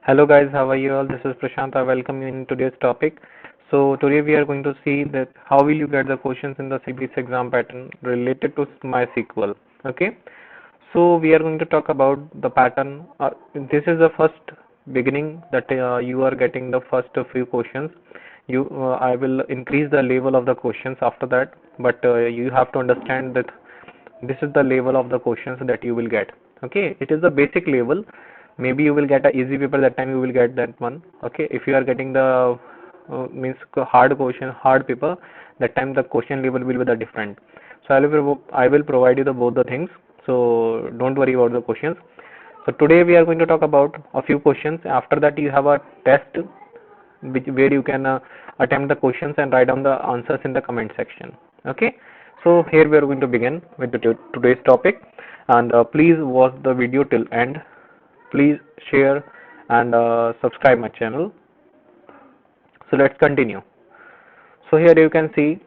Hello guys, how are you all? This is Prashant. I welcome you in today's topic. So today we are going to see that how will you get the questions in the CBS exam pattern related to MySQL. Okay. So we are going to talk about the pattern. This is the first beginning that you are getting the first few questions. I will increase the level of the questions after that, but you have to understand that this is the level of the questions that you will get. Okay, it is the basic level. Maybe you will get a easy paper, that time you will get that one. Okay, if you are getting the means hard question, hard paper, that time the question level will be the different. So I will provide you the both the things, so don't worry about the questions. So today we are going to talk about a few questions. After that you have a test where you can attempt the questions and write down the answers in the comment section. Okay, so here we are going to begin with today's topic, and please watch the video till end. Please share and subscribe my channel. So let's continue. So here you can see,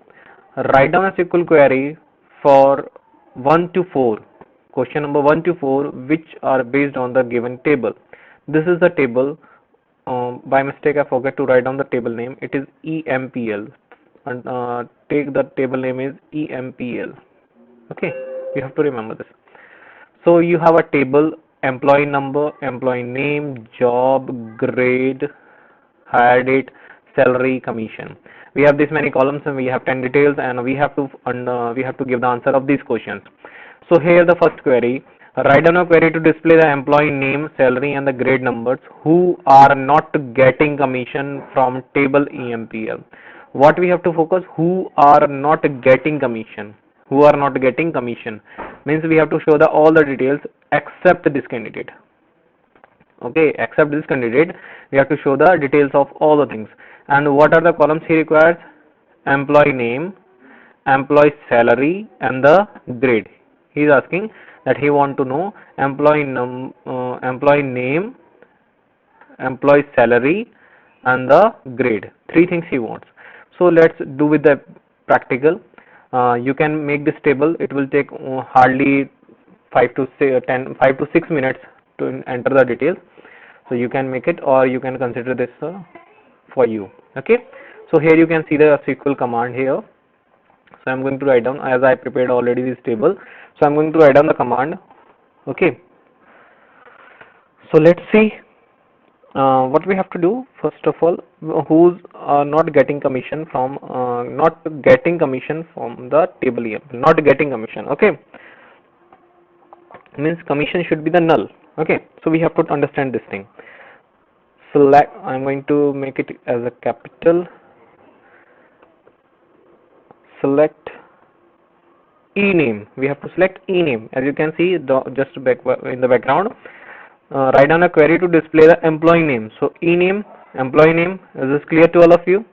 write down a SQL query for 1 to 4, question number 1 to 4, which are based on the given table. This is the table. By mistake I forgot to write down the table name. It is EMPL, and take the table name is EMPL. Okay, you have to remember this. So you have a table: employee number, employee name, job, grade, hire date, salary, commission. We have this many columns and we have 10 details, and we have to give the answer of these questions. So here the first query: write down a query to display the employee name, salary, and the grade numbers who are not getting commission from table EMPL. What we have to focus: who are not getting commission. Who are not getting commission means we have to show the all the details except this candidate. Okay, except this candidate, we have to show the details of all the things. And what are the columns he requires? Employee name, employee salary, and the grade. He is asking that he want to know employee name, employee salary, and the grade. Three things he wants. So let's do with the practical. You can make this table. It will take hardly 5 to 6 minutes to enter the details. So you can make it, or you can consider this for you. Okay, so here you can see the SQL command here. So I'm going to write down, as I prepared already this table, so I'm going to write down the command. Okay, so let's see what we have to do. First of all, who's not getting commission from the table here, not getting commission. Okay, means commission should be the null. Okay, so we have to understand this thing. Select, I'm going to make it as a capital. Select ename. We have to select ename. As you can see, just back in the background, write down a query to display the employee name. So ename, employee name. Is this clear to all of you?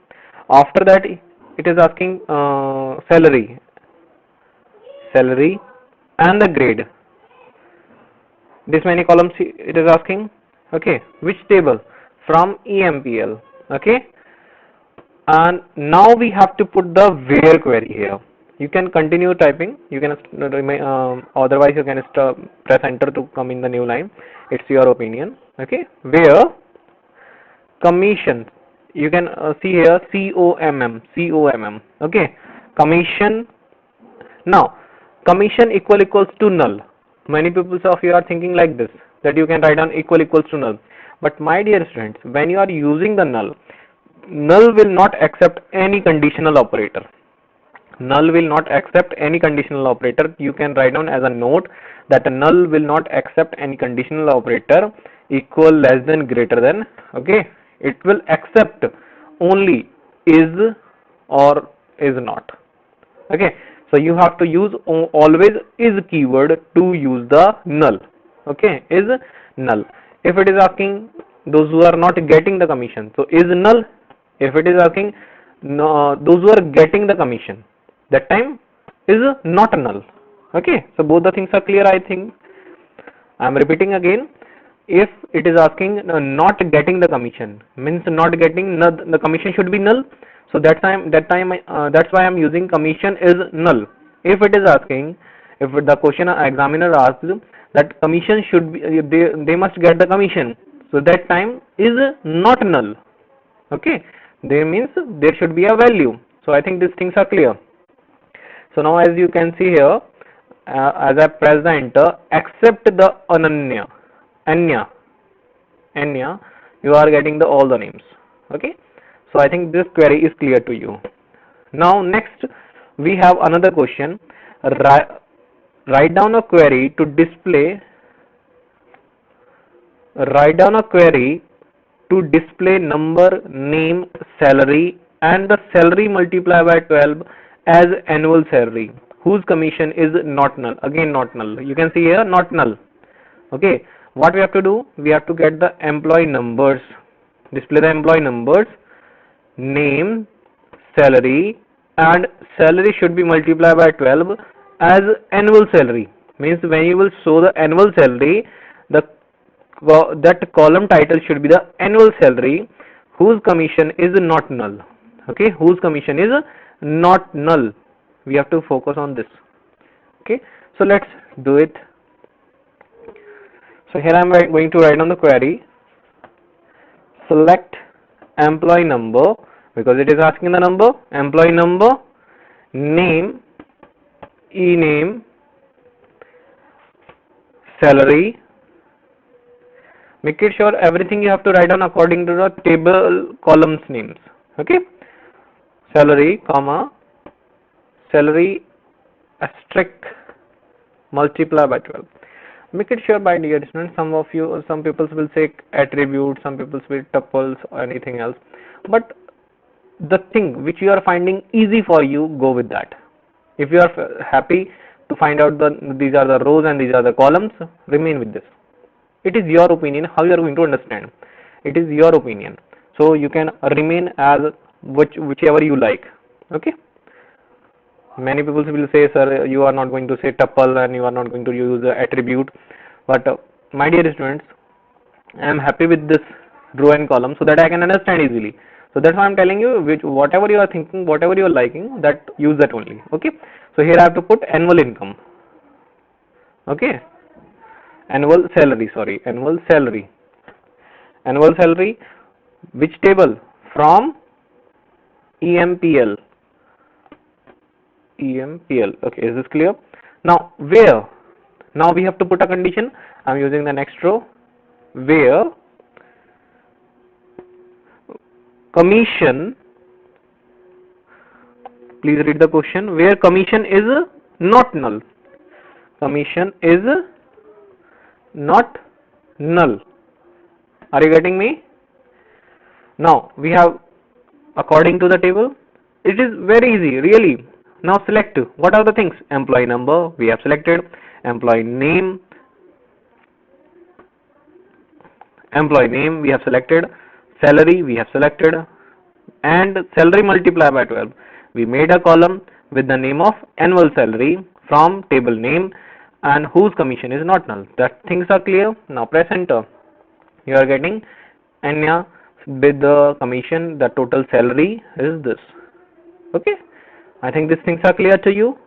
After that, it is asking salary, and the grade. This many columns it is asking. Okay, which table? From EMPL. Okay, and now we have to put the where query here. You can continue typing. You can otherwise you can press enter to come in the new line. It's your opinion. Okay, where commission, you can see here COMM. Okay, commission. Now commission equals to null. Many people of you are thinking like this, that you can write down equals to null. But my dear friends, when you are using the null will not accept any conditional operator. Null will not accept any conditional operator. You can write down as a note that a null will not accept any conditional operator equal, less than, greater than. Okay, it will accept only is or is not. Okay, so you have to use always is keyword to use the null. Okay, is null. If it is asking those who are not getting the commission, so is null. If it is asking those who are getting the commission, that time is not null. Okay, so both the things are clear. I think I am repeating again. If it is asking not getting the commission, means not getting the commission should be null. So that's why I'm using commission is null. If it is asking, if the question examiner asks that commission should be, they must get the commission, So that time is not null. Okay, there means there should be a value. So I think these things are clear. So now as you can see here, as I press the enter, except the Anya, you are getting the all the names. Okay, so I think this query is clear to you. Now next we have another question. Write down a query to display. Write down a query to display number, name, salary, and the salary multiplied by 12 as annual salary, whose commission is not null. Again, not null. You can see here, not null. Okay. What we have to do? We have to get the employee numbers. Display the employee numbers, name, salary, and salary should be multiplied by 12 as annual salary. Means when you will show the annual salary, the that column title should be the annual salary whose commission is not null. Okay, whose commission is not null. We have to focus on this. Okay, so let's do it. So here I am going to write on the query. Select employee number, because it is asking the number, employee number, name, e-name, salary. Make it sure everything you have to write down according to the table columns names. Okay, salary, comma, salary asterisk multiply by 12. Make it sure, by dear students, some people will say attribute, some people will tuples or anything else, but the thing which you are finding easy for you, go with that. If you are happy to find out these are the rows and these are the columns, remain with this. It is your opinion how you are going to understand. It is your opinion, so you can remain as whichever you like. Okay. Many people will say, sir, you are not going to say tuple and you are not going to use the attribute. But my dear students, I am happy with this row and column so that I can understand easily. So that's why I am telling you, whatever you are thinking, whatever you are liking, that use that only. Okay. So here I have to put annual income. Okay. Annual salary. Annual salary. Annual salary. Which table? From EMPL. EMPL. Okay, is this clear? Now where? Now we have to put a condition. I am using the next row. Where commission, please read the question, where commission is not null. Commission is not null. Are you getting me? Now we have, according to the table, it is very easy, really. Now select what are the things. Employee number we have selected, employee name we have selected, salary we have selected, and salary multiplied by 12. We made a column with the name of annual salary from table name and whose commission is not null. That things are clear. Now press enter. You are getting Anya with the commission, the total salary is this. Okay. I think these things are clear to you.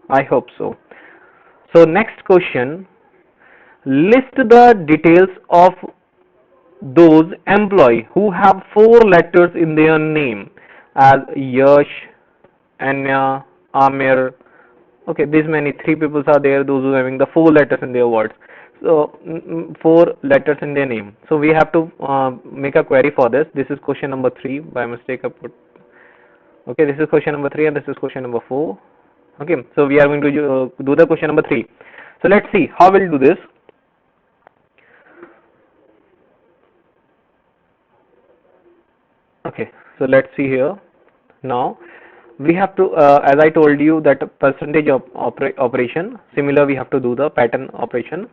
I hope so. So next question, list the details of those employee who have 4 letters in their name as Yash, Anya, Amir. Okay, these many 3 people are there, those who are having the 4 letters in their words. So 4 letters in their name. So we have to make a query for this. This is question number 3. By mistake I put. Okay, this is question number 3 and this is question number 4. Okay, so we are going to do the question number 3. So let's see how we'll do this. Okay, so let's see here. Now we have to, as I told you, that percentage of operation, similar we have to do the pattern operation.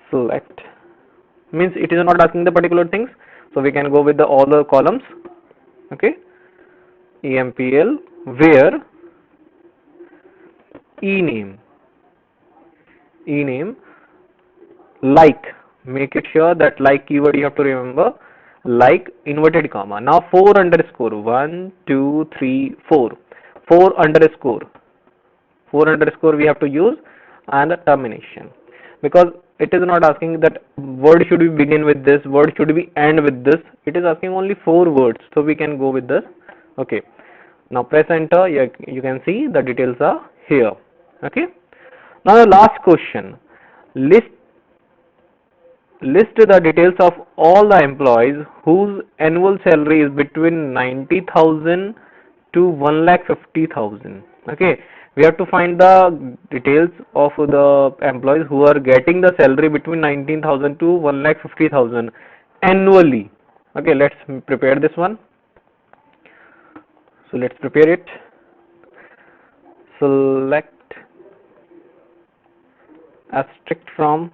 Select means it is not asking the particular things, so we can go with all the columns. Okay, EMPL where e-name like, make it sure that like keyword you have to remember, like inverted comma. Now 4 underscore 1 2 3 4 4 underscore we have to use, and the termination, because it is not asking that word should we begin with this, word should we end with this. It is asking only 4 words, so we can go with this. Okay, now press enter. You can see the details are here. Okay, now the last question, list the details of all the employees whose annual salary is between 90,000 to 1,50,000. Okay, we have to find the details of the employees who are getting the salary between 19,000 to 1,50,000 annually. Okay, let's prepare this one. So let's prepare it. Select asterisk from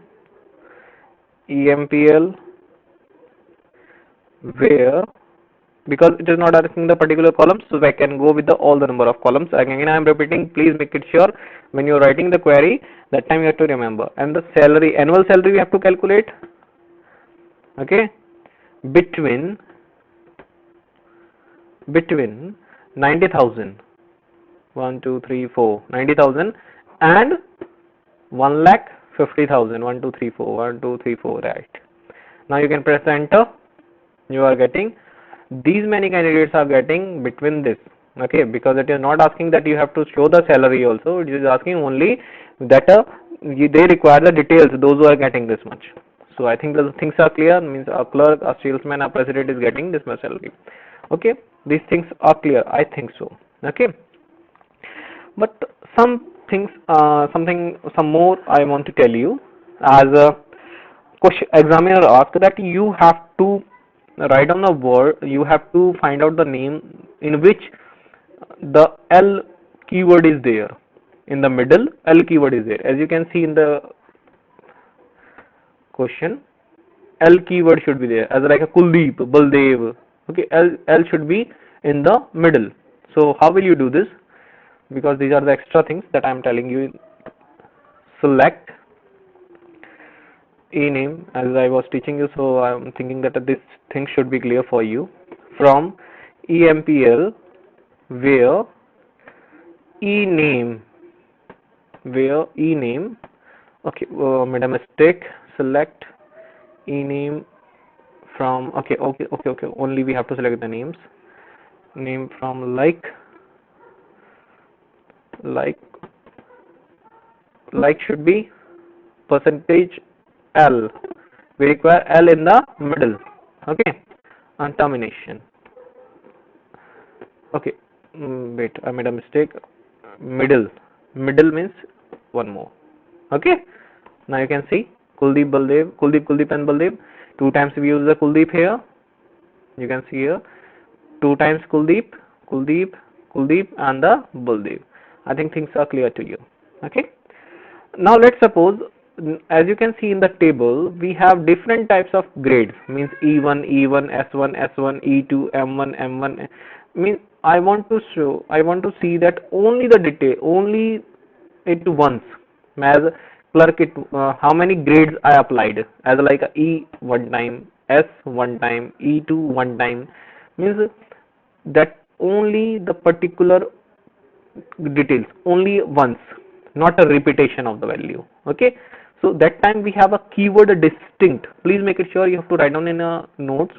EMPL, where, because it is not asking the particular columns, so I can go with all the number of columns. Again I am repeating, please make it sure when you are writing the query, that time you have to remember. And the salary, annual salary we have to calculate. Okay, between 90,000, 1 2 3 4 90,000 and 1,50,000, 1 2 3 4 1 2 3 4, right. Now you can press enter. You are getting these many candidates are getting between this. Okay, because it is not asking that you have to show the salary also, it is asking only that they require the details, those who are getting this much. So I think the things are clear, means a clerk, a salesman, a president is getting this much salary. Okay, these things are clear, I think so. Okay, but some things, some more I want to tell you. As a question, examiner asked that you have to write down a word, you have to find out the name in which the L keyword is there. In the middle, L keyword is there. As you can see in the question, L keyword should be there. As like a Kuldeep, Baldev. Okay, L should be in the middle. So how will you do this? Because these are the extra things that I am telling you. Select e-name, as I was teaching you, so I am thinking that this thing should be clear for you. From EMPL, where e-name, okay, made a mistake. Select e-name from, okay, only we have to select the names. Name from like should be percentage L. We require L in the middle. Okay, and termination. Okay, wait, I made a mistake. Middle means one more. Okay, now you can see Kuldeep, Baldev, Kuldeep and Baldev. 2 times we use the Kuldeep here. You can see here 2 times Kuldeep and the Baldev. I think things are clear to you. Okay, now let's suppose, as you can see in the table, we have different types of grades, means E1, S1, E2, M1. Means I want to see that only the detail, only it once, as clerk it, how many grades I applied, as like a E one time, S one time, E2 one time, means that only the particular details, only once, not a repetition of the value. Okay, so that time we have a keyword distinct. Please make it sure you have to write down in notes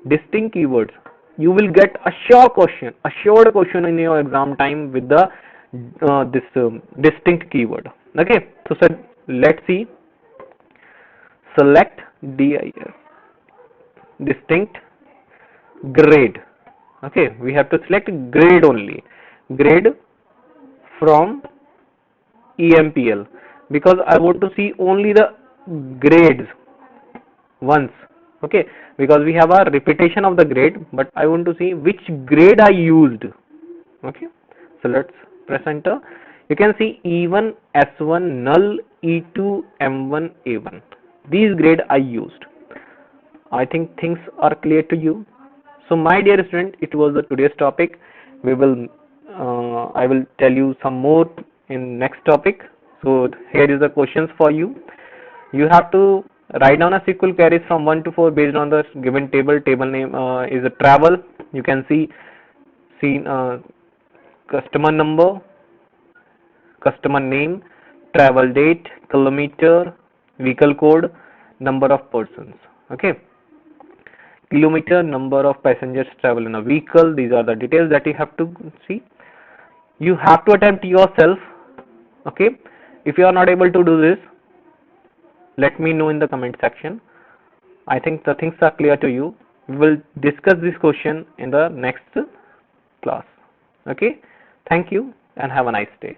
distinct keywords. You will get a assured question in your exam time with the this distinct keyword. Okay, so let's see. Select DIS, distinct grade. Okay, we have to select grade only, grade from EMPL, because I want to see only the grades once. Okay, because we have a repetition of the grade, but I want to see which grade I used. Okay, so let's press enter. You can see E1, S1, null, E2, M1, A1. These grade I used. I think things are clear to you. So my dear student, it was the today's topic. We will I will tell you some more in next topic. So here is the questions for you. You have to write down a SQL queries from 1 to 4 based on the given table. Table name is a travel. You can see customer number, customer name, travel date, kilometer, vehicle code, number of persons. Okay, kilometer, number of passengers travel in a vehicle. These are the details that you have to see. You have to attempt yourself. Okay, if you are not able to do this, let me know in the comment section. I think the things are clear to you. We will discuss this question in the next class. Okay, thank you and have a nice day.